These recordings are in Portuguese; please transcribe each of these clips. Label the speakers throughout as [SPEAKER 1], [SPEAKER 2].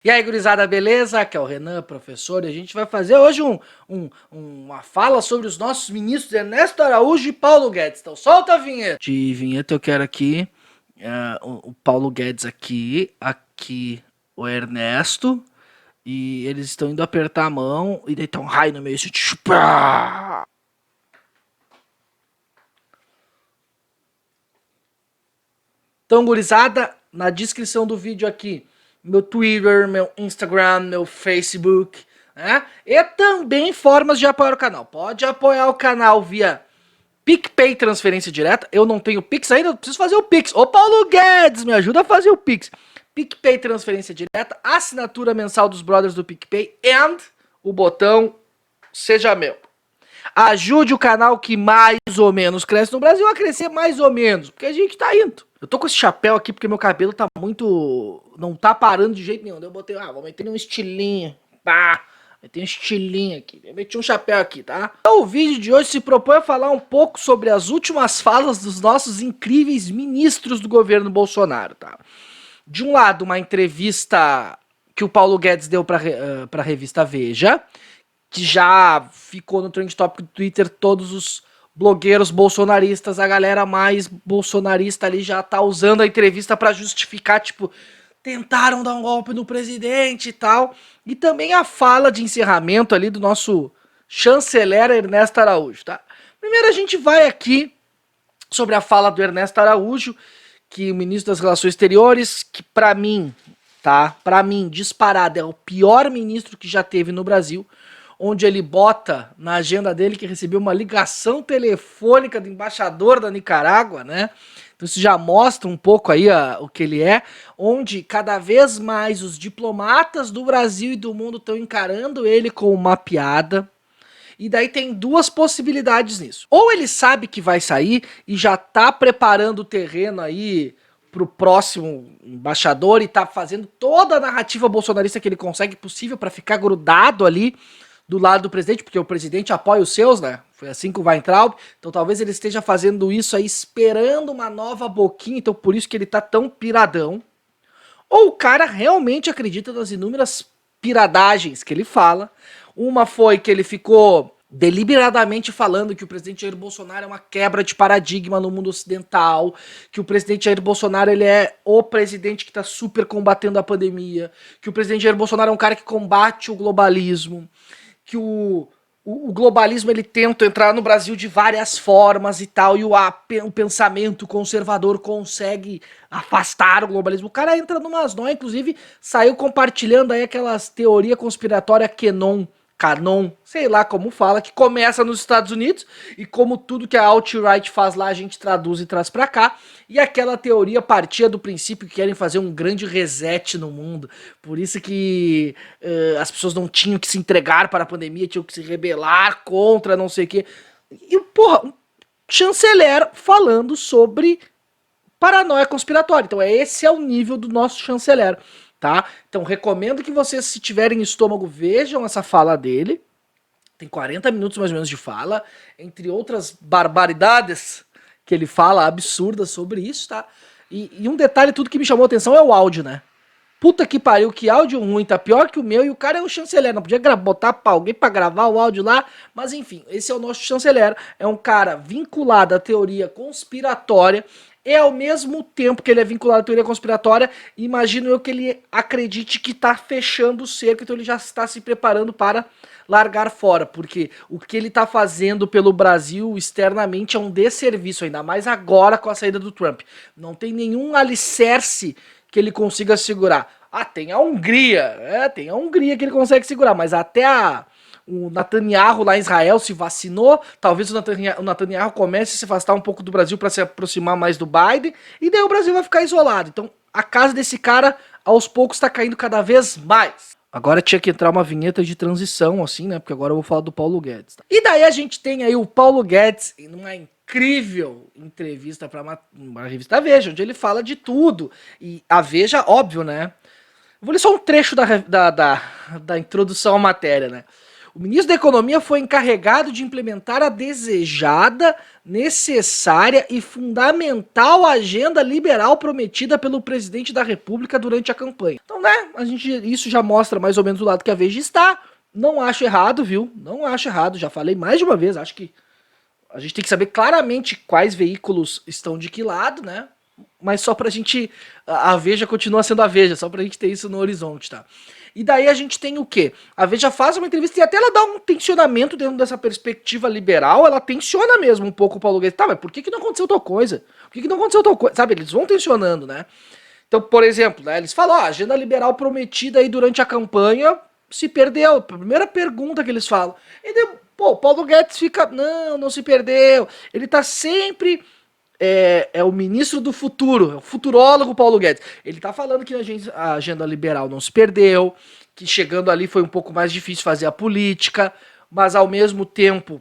[SPEAKER 1] E aí, gurizada, beleza? Aqui é o Renan, professor, e a gente vai fazer hoje uma fala sobre os nossos ministros Ernesto Araújo e Paulo Guedes. Então solta a vinheta. De vinheta eu quero aqui o Paulo Guedes aqui o Ernesto, e eles estão indo apertar a mão e deitar um raio no meio. Assim, pá! Então, gurizada, na descrição do vídeo aqui, meu Twitter, meu Instagram, meu Facebook, né? E também formas de apoiar o canal. Pode apoiar o canal via PicPay transferência direta. Eu não tenho Pix ainda, eu preciso fazer o Pix. Ô Paulo Guedes, me ajuda a fazer o Pix. PicPay transferência direta, assinatura mensal dos brothers do PicPay and o botão Seja Meu. Ajude o canal que mais ou menos cresce no Brasil a crescer mais ou menos, porque a gente tá indo. Eu tô com esse chapéu aqui porque meu cabelo tá muito... não tá parando de jeito nenhum. Eu botei, vou meter um estilinho. Pá, meti um estilinho aqui. Eu meti um chapéu aqui, tá? Então, o vídeo de hoje se propõe a falar um pouco sobre as últimas falas dos nossos incríveis ministros do governo Bolsonaro, tá? De um lado, uma entrevista que o Paulo Guedes deu pra revista Veja, que já ficou no trend topic do Twitter, todos os blogueiros bolsonaristas, a galera mais bolsonarista ali já tá usando a entrevista para justificar, tipo, tentaram dar um golpe no presidente e tal. E também a fala de encerramento ali do nosso chanceler Ernesto Araújo, tá? Primeiro a gente vai aqui sobre a fala do Ernesto Araújo, que o ministro das Relações Exteriores, que pra mim, tá? Pra mim, disparado, é o pior ministro que já teve no Brasil, onde ele bota na agenda dele que recebeu uma ligação telefônica do embaixador da Nicarágua, né? Então isso já mostra um pouco aí o que ele é, onde cada vez mais os diplomatas do Brasil e do mundo estão encarando ele como uma piada. E daí tem duas possibilidades nisso. Ou ele sabe que vai sair e já tá preparando o terreno aí pro próximo embaixador e tá fazendo toda a narrativa bolsonarista que ele consegue possível para ficar grudado ali do lado do presidente, porque o presidente apoia os seus, né? Foi assim com o Weintraub. Então talvez ele esteja fazendo isso aí, esperando uma nova boquinha, então por isso que ele tá tão piradão. Ou o cara realmente acredita nas inúmeras piradagens que ele fala. Uma foi que ele ficou deliberadamente falando que o presidente Jair Bolsonaro é uma quebra de paradigma no mundo ocidental, que o presidente Jair Bolsonaro ele é o presidente que está super combatendo a pandemia, que o presidente Jair Bolsonaro é um cara que combate o globalismo, que o globalismo ele tenta entrar no Brasil de várias formas e tal, e o pensamento conservador consegue afastar o globalismo. O cara entra numas nóis, inclusive saiu compartilhando aí aquelas teoria conspiratória Canon, sei lá como fala, que começa nos Estados Unidos, e como tudo que a alt-right faz lá, a gente traduz e traz pra cá, e aquela teoria partia do princípio que querem fazer um grande reset no mundo, por isso que as pessoas não tinham que se entregar para a pandemia, tinham que se rebelar contra não sei o que, e porra, um chanceler falando sobre paranoia conspiratória. Então esse é o nível do nosso chanceler, tá? Então recomendo que vocês, se tiverem estômago, vejam essa fala dele. Tem 40 minutos mais ou menos de fala, entre outras barbaridades que ele fala, absurdas sobre isso, tá? E um detalhe, tudo que me chamou a atenção é o áudio, né? Puta que pariu, que áudio ruim, tá pior que o meu, e o cara é um chanceler, não podia botar pra alguém pra gravar o áudio lá, mas enfim, esse é o nosso chanceler, é um cara vinculado à teoria conspiratória, e ao mesmo tempo que ele é vinculado à teoria conspiratória, imagino eu que ele acredite que tá fechando o cerco, então ele já está se preparando para largar fora, porque o que ele tá fazendo pelo Brasil externamente é um desserviço, ainda mais agora com a saída do Trump. Não tem nenhum alicerce que ele consiga segurar. Tem a Hungria, tem a Hungria que ele consegue segurar, mas até o Netanyahu lá em Israel se vacinou, talvez o Netanyahu comece a se afastar um pouco do Brasil para se aproximar mais do Biden, e daí o Brasil vai ficar isolado. Então a casa desse cara aos poucos está caindo cada vez mais. Agora tinha que entrar uma vinheta de transição, assim, né? Porque agora eu vou falar do Paulo Guedes. Tá? E daí a gente tem aí o Paulo Guedes numa incrível entrevista para uma revista Veja, onde ele fala de tudo. E a Veja, óbvio, né? Vou ler só um trecho da introdução à matéria, né? O ministro da Economia foi encarregado de implementar a desejada, necessária e fundamental agenda liberal prometida pelo presidente da República durante a campanha. Então, né, isso já mostra mais ou menos o lado que a Veja está. Não acho errado, viu? Não acho errado, já falei mais de uma vez, acho que a gente tem que saber claramente quais veículos estão de que lado, né? Mas só pra gente, a Veja continua sendo a Veja, só pra gente ter isso no horizonte, tá? E daí a gente tem o quê? A Veja faz uma entrevista e até ela dá um tensionamento dentro dessa perspectiva liberal, ela tensiona mesmo um pouco o Paulo Guedes. Tá, mas por que não aconteceu tal coisa? Por que não aconteceu tal coisa? Sabe, eles vão tensionando, né? Então, por exemplo, né, eles falam, ó, a agenda liberal prometida aí durante a campanha se perdeu. A primeira pergunta que eles falam. E daí, pô, o Paulo Guedes fica, não se perdeu. Ele tá sempre... É o ministro do futuro, é o futurólogo Paulo Guedes. Ele tá falando que a agenda liberal não se perdeu, que chegando ali foi um pouco mais difícil fazer a política, mas ao mesmo tempo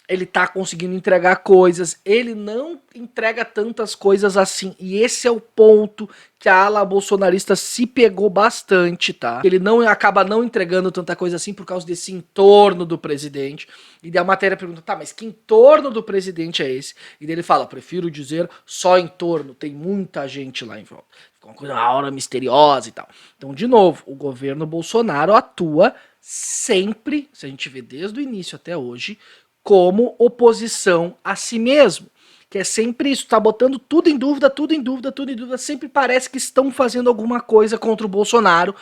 [SPEAKER 1] ele tá conseguindo entregar coisas, ele não entrega tantas coisas assim, e esse é o ponto que a ala bolsonarista se pegou bastante, tá? Ele não acaba não entregando tanta coisa assim por causa desse entorno do presidente, e daí a matéria pergunta, tá, mas que entorno do presidente é esse? E daí ele fala, prefiro dizer só entorno, tem muita gente lá em volta. Fica uma coisa, uma aura misteriosa e tal. Então, de novo, o governo Bolsonaro atua sempre, se a gente vê desde o início até hoje, como oposição a si mesmo. Que é sempre isso, tá botando tudo em dúvida, tudo em dúvida, tudo em dúvida. Sempre parece que estão fazendo alguma coisa contra o Bolsonaro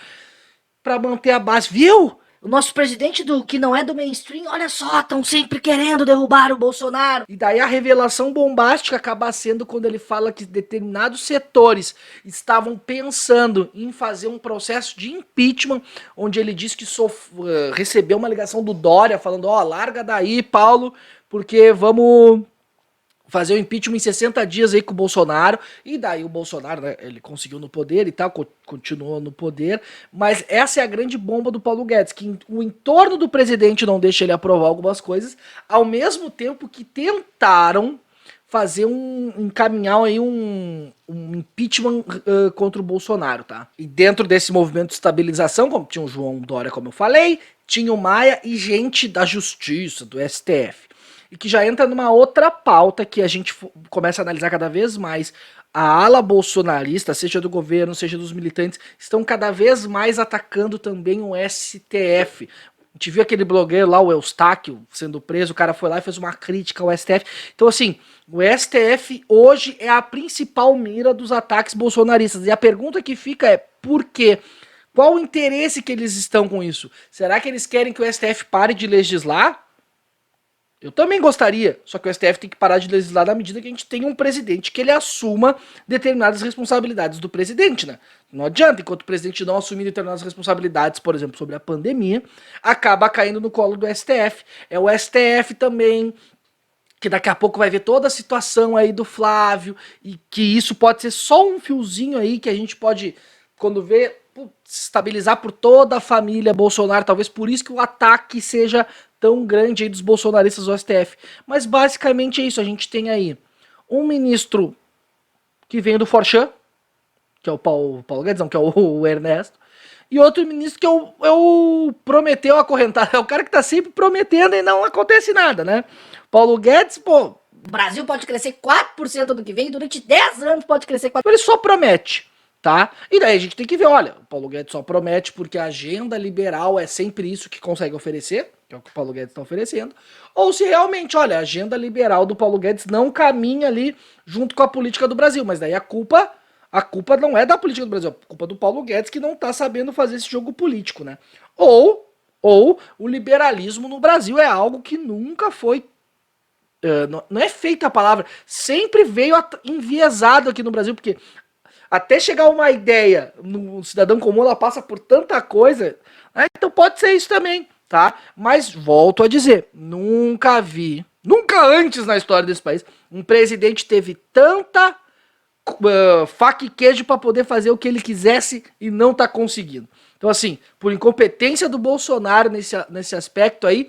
[SPEAKER 1] para manter a base. Viu? O nosso presidente que não é do mainstream, olha só, estão sempre querendo derrubar o Bolsonaro. E daí a revelação bombástica acaba sendo quando ele fala que determinados setores estavam pensando em fazer um processo de impeachment, onde ele diz que recebeu uma ligação do Dória falando, ó, larga daí, Paulo, porque vamos fazer o impeachment em 60 dias aí com o Bolsonaro, e daí o Bolsonaro, né, ele conseguiu no poder e tal, continuou no poder, mas essa é a grande bomba do Paulo Guedes, que o entorno do presidente não deixa ele aprovar algumas coisas, ao mesmo tempo que tentaram fazer encaminhar aí um impeachment contra o Bolsonaro, tá? E dentro desse movimento de estabilização, como tinha o João Dória, como eu falei, tinha o Maia e gente da Justiça, do STF. E que já entra numa outra pauta que a gente começa a analisar cada vez mais. A ala bolsonarista, seja do governo, seja dos militantes, estão cada vez mais atacando também o STF. A gente viu aquele blogueiro lá, o Eustáquio, sendo preso, o cara foi lá e fez uma crítica ao STF. Então, assim, o STF hoje é a principal mira dos ataques bolsonaristas. E a pergunta que fica é, por quê? Qual o interesse que eles estão com isso? Será que eles querem que o STF pare de legislar? Eu também gostaria, só que o STF tem que parar de legislar na medida que a gente tem um presidente que ele assuma determinadas responsabilidades do presidente, né? Não adianta, enquanto o presidente não assumir determinadas responsabilidades, por exemplo, sobre a pandemia, acaba caindo no colo do STF. É o STF também que daqui a pouco vai ver toda a situação aí do Flávio, e que isso pode ser só um fiozinho aí que a gente pode, quando vê, se estabilizar por toda a família Bolsonaro, talvez por isso que o ataque seja tão grande aí dos bolsonaristas do STF. Mas basicamente é isso, a gente tem aí um ministro que vem do Forchan, que é o Paulo Guedes, não, que é o Ernesto, e outro ministro que é o Prometeu acorrentado, é o cara que tá sempre prometendo e não acontece nada, né? Paulo Guedes, pô, o Brasil pode crescer 4% do que vem, durante 10 anos pode crescer 4%. Ele só promete, tá? E daí a gente tem que ver, olha, o Paulo Guedes só promete porque a agenda liberal é sempre isso que consegue oferecer, que é o que o Paulo Guedes está oferecendo, ou se realmente, olha, a agenda liberal do Paulo Guedes não caminha ali junto com a política do Brasil, mas daí a culpa não é da política do Brasil, é a culpa do Paulo Guedes que não tá sabendo fazer esse jogo político, né? Ou o liberalismo no Brasil é algo que nunca foi, não é feita a palavra, sempre veio enviesado aqui no Brasil, porque até chegar uma ideia no cidadão comum, ela passa por tanta coisa, né? Então pode ser isso também, tá? Mas volto a dizer, nunca antes na história desse país, um presidente teve tanta faca e queijo para poder fazer o que ele quisesse e não tá conseguindo. Então assim, por incompetência do Bolsonaro nesse aspecto aí,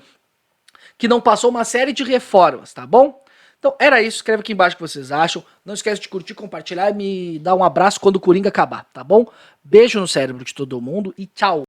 [SPEAKER 1] que não passou uma série de reformas, tá bom? Então era isso, escreve aqui embaixo o que vocês acham. Não esquece de curtir, compartilhar e me dar um abraço quando o Coringa acabar, tá bom? Beijo no cérebro de todo mundo e tchau!